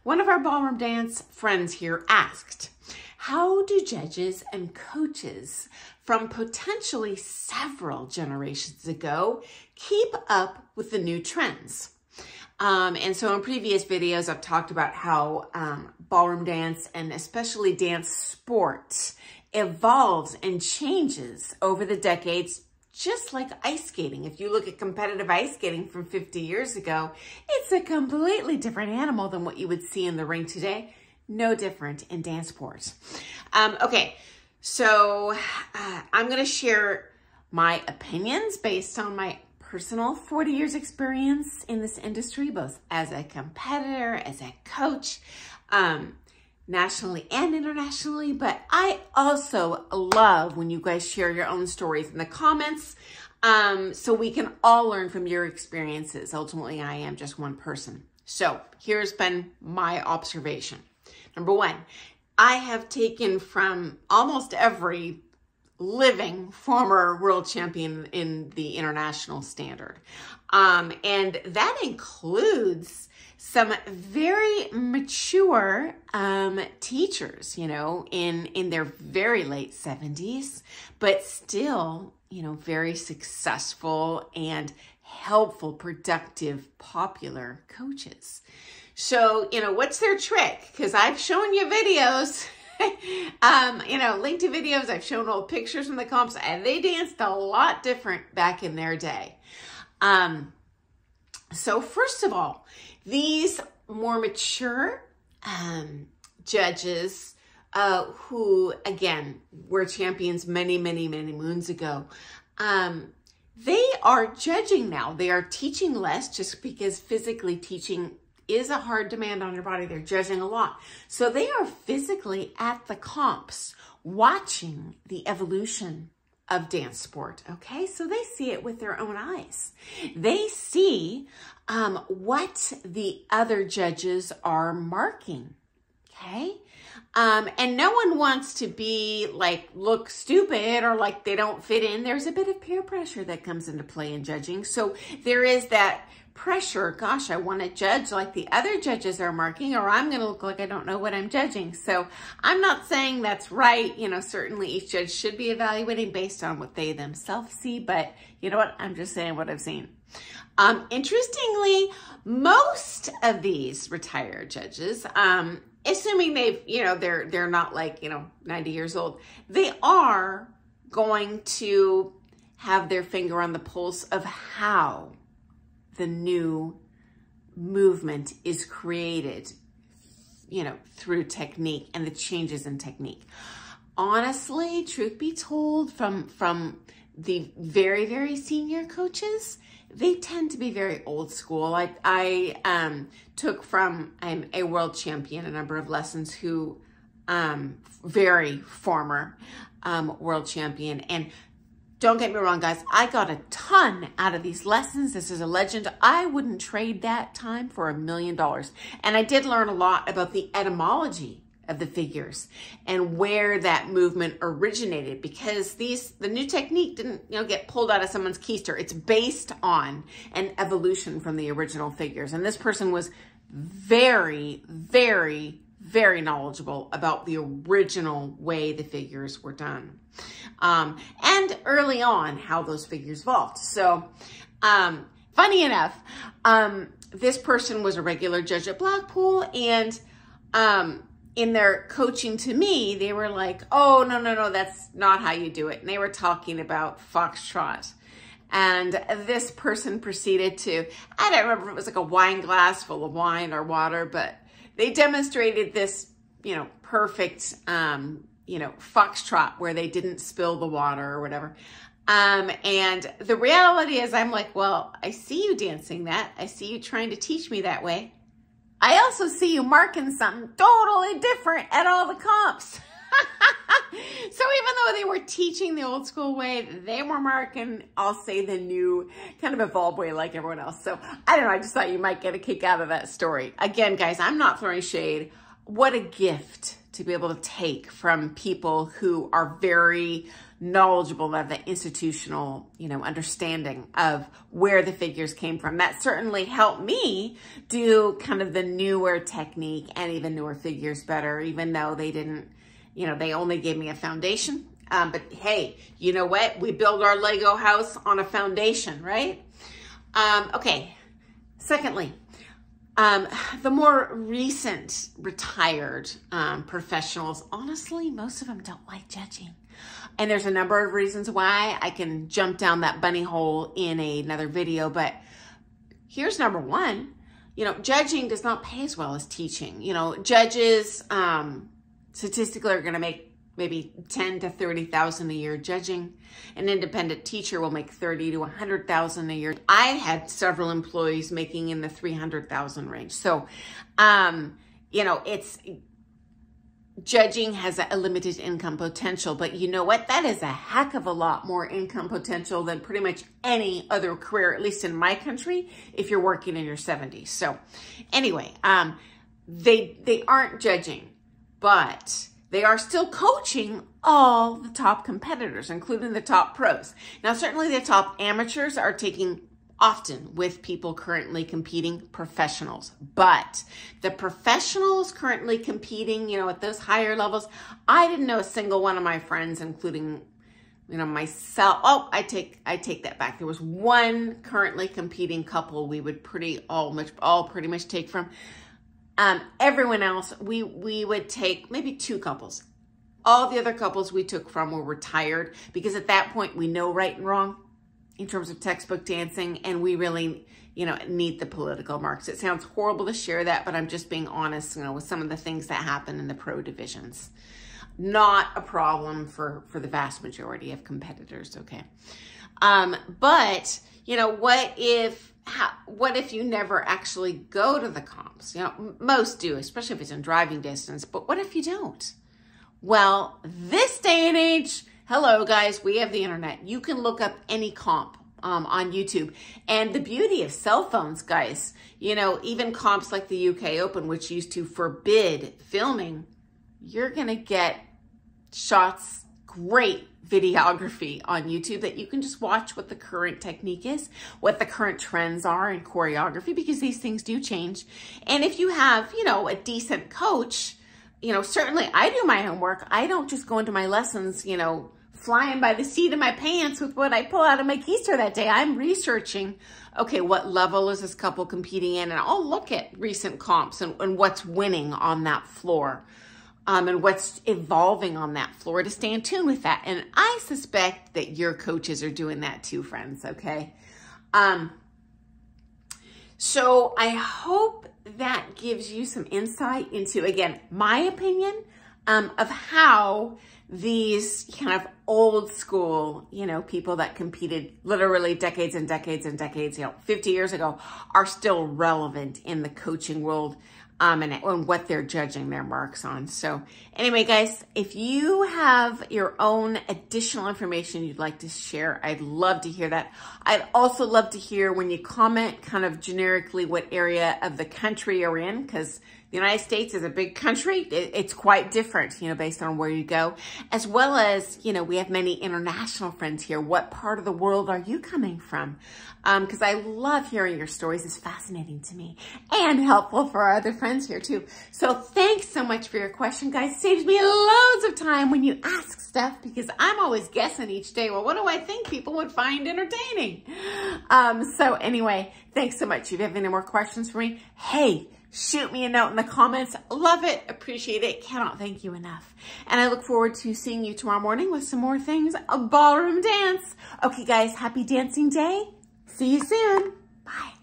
One of our ballroom dance friends here asked, how do judges and coaches from potentially several generations ago keep up with the new trends? And so in previous videos, I've talked about how ballroom dance and especially dance sport evolves and changes over the decades, just like ice skating. If you look at competitive ice skating from 50 years ago, it's a completely different animal than what you would see in the ring today. No different in dance sports. Okay, so I'm going to share my opinions based on my personal 40 years experience in this industry, both as a competitor, as a coach, nationally and internationally. But I also love when you guys share your own stories in the comments, so we can all learn from your experiences. Ultimately, I am just one person. So here's been my observation. Number one, I have taken from almost every living former world champion in the international standard. And that includes some very mature teachers, you know, in their very late 70s, but still, you know, very successful and helpful, productive, popular coaches. So, you know, what's their trick? Because I've shown you videos, you know, linked to videos. I've shown old pictures from the comps, and they danced a lot different back in their day. So first of all, these more mature judges who, again, were champions many, many, many moons ago, they are judging now. They are teaching less just because physically teaching is a hard demand on your body. They're judging a lot. So they are physically at the comps watching the evolution of dance sport, okay? So they see it with their own eyes. They see what the other judges are marking, okay? And no one wants to be like, look stupid or like they don't fit in. There's a bit of peer pressure that comes into play in judging. So there is that pressure. Gosh, I want to judge like the other judges are marking, or I'm going to look like I don't know what I'm judging. So I'm not saying that's right. You know, certainly each judge should be evaluating based on what they themselves see, but you know what? I'm just saying what I've seen. Interestingly, most of these retired judges, assuming they've, you know, they're not like, you know, 90 years old, they are going to have their finger on the pulse of how the new movement is created, you know, through technique and the changes in technique. Honestly, truth be told, from the very, very senior coaches, they tend to be very old school. I took from a world champion a number of lessons who, very former world champion, and don't get me wrong, guys, I got a ton out of these lessons. This is a legend. I wouldn't trade that time for $1 million. And I did learn a lot about the etymology of the figures and where that movement originated, because the new technique didn't, you know, get pulled out of someone's keister. It's based on an evolution from the original figures. And this person was very, very, very knowledgeable about the original way the figures were done. And early on, how those figures evolved. So, funny enough, this person was a regular judge at Blackpool, and in their coaching to me, they were like, oh, no, that's not how you do it. And they were talking about foxtrot. And this person proceeded to, I don't remember if it was like a wine glass full of wine or water, but they demonstrated this, you know, perfect, you know, foxtrot where they didn't spill the water or whatever. And the reality is I'm like, well, I see you dancing that. I see you trying to teach me that way. I also see you marking something totally different at all the comps. So even though they were teaching the old school way, they were marking, I'll say, the new kind of evolved way like everyone else. So I don't know, I just thought you might get a kick out of that story. Again, guys, I'm not throwing shade. What a gift to be able to take from people who are very knowledgeable of the institutional, understanding of where the figures came from. That certainly helped me do kind of the newer technique and even newer figures better, even though they didn't, they only gave me a foundation. But hey, you know what? We build our Lego house on a foundation, right? Okay. Secondly, the more recent retired professionals, honestly, most of them don't like judging. And there's a number of reasons why. I can jump down that bunny hole in another video, but here's number one. Judging does not pay as well as teaching. Judges statistically are going to make maybe 10 to 30,000 a year judging. An independent teacher will make 30 to 100,000 a year. I had several employees making in the 300,000 range. So, it's judging has a limited income potential, but you know what? That is a heck of a lot more income potential than pretty much any other career, at least in my country, if you're working in your 70s. So anyway, they aren't judging, but they are still coaching all the top competitors, including the top pros. Now, certainly the top amateurs are taking often with people currently competing professionals, but the professionals currently competing, at those higher levels, I didn't know a single one of my friends, including, myself. Oh, I take that back. There was one currently competing couple we would all pretty much take from. Everyone else, we would take maybe two couples. All the other couples we took from were retired, because at that point we know right and wrong in terms of textbook dancing, and we really, need the political marks. It sounds horrible to share that, but I'm just being honest, with some of the things that happen in the pro divisions. Not a problem for the vast majority of competitors, okay? But, what if you never actually go to the comps? Most do, especially if it's in driving distance, but what if you don't? Well, this day and age, hello guys, we have the internet. You can look up any comp on YouTube. And the beauty of cell phones, guys, even comps like the UK Open, which used to forbid filming, you're gonna get shots, great videography on YouTube that you can just watch what the current technique is, what the current trends are in choreography, because these things do change. And if you have, a decent coach, certainly I do my homework. I don't just go into my lessons, flying by the seat of my pants with what I pull out of my keister that day. I'm researching, okay, what level is this couple competing in? And I'll look at recent comps and what's winning on that floor. And what's evolving on that floor to stay in tune with that. And I suspect that your coaches are doing that too, friends, okay? So I hope that gives you some insight into, again, my opinion of how these kind of old school, people that competed literally decades and decades and decades, 50 years ago, are still relevant in the coaching world. And what they're judging their marks on. So anyway, guys, if you have your own additional information you'd like to share, I'd love to hear that. I'd also love to hear when you comment kind of generically what area of the country you're in, because the United States is a big country. It's quite different, based on where you go, as well as, we have many international friends here. What part of the world are you coming from? Because I love hearing your stories. It's fascinating to me and helpful for our other friends here too. So thanks so much for your question, guys. Saves me loads of time when you ask stuff, because I'm always guessing each day, well, what do I think people would find entertaining? So anyway, thanks so much. If you have any more questions for me, hey, shoot me a note in the comments. Love it. Appreciate it. Cannot thank you enough. And I look forward to seeing you tomorrow morning with some more things ballroom dance. Okay, guys, happy dancing day. See you soon. Bye.